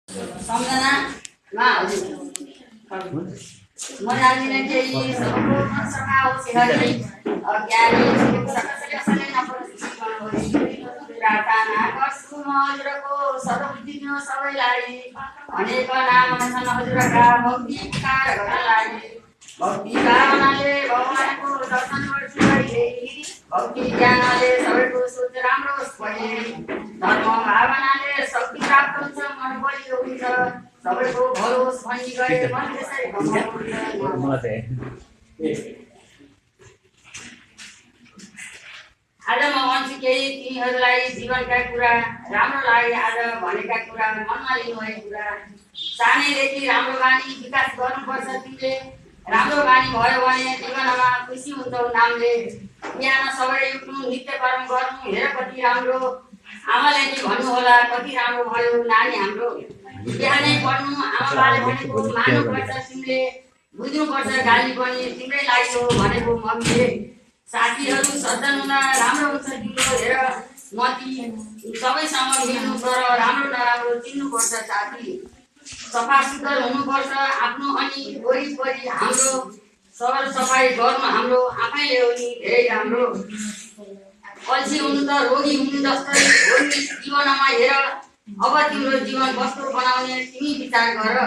सम्झनामा हजुर म जान्दिनँ केही सबको मनसँग होस् हरि ज्ञानी सकसले प्रार्थना गर्छु म हजुरको सर्वबुद्धि सबैलाई अनेक नाम छन् हजुरका भक्तिकार गर्नलाई भक्ति भावनाले भगवानको दर्शन गर्छु अहिले भक्ति ज्ञानले सबैको सोच राम्रो होस् भने धर्म भावनाले शक्ति प्राप्त हुन्छ मन बलियो हुन्छ सबैको भरोस भनी गए मन त्यसै आज म भन्छु केही तिमीहरूलाई जीवनका कुरा राम्रो लागि आज भनेका कुरा मनमा लिनुभएको कुरा सानैदेखि राम्रो बानी विकास गर्नुपर्छ तिमीले राम्रो बानी भयो भने जीवनमा खुसी हुन्छौ नामले बिहान सबै उठ्नु नित्य कर्म गर्नु हेर कति राम्रो आमाले नि भन्नुहोला कति राम्रो भयो नानी हाम्रो बिहानै पढ्नु आमाबाले भनेको मान्नुपर्छ तिमीले बुझ्नुपर्छ गाली पनि तिम्रै लाग्यो भनेको मम्मीले साथीहरू सज्जन हुँदा राम्रो हुन्छ तिम्रो हेर मती सबैसँग मिल्नु तर राम्रो नराम्रो चिन्नुपर्छ साथी सफा सुग्घर हुनुपर्छ आफ्नो अनि वरिपरि हाम्रो सर सफाइ गर्नु हाम्रो आफैले हो नि धेरै राम्रो अल्छी हुनु त रोगी हुनु जस्तै हो नि जीवनमा हेर अब तिम्रो जीवन कस्तो बनाउने तिमी विचार गर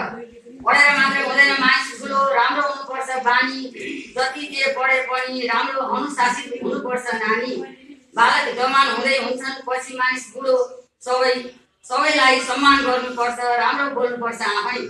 पढेर मात्रै हुँदैन मानिस ठुलो राम्रो हुनुपर्छ बानी जति के पढे पनि राम्रो अनुशासित हुनुपर्छ नानी बालक जवान हुँदै हुन्छन् पछि मानिस बुढो सबैलाई सम्मान गर्नुपर्छ राम्रो बोल्नुपर्छ आफै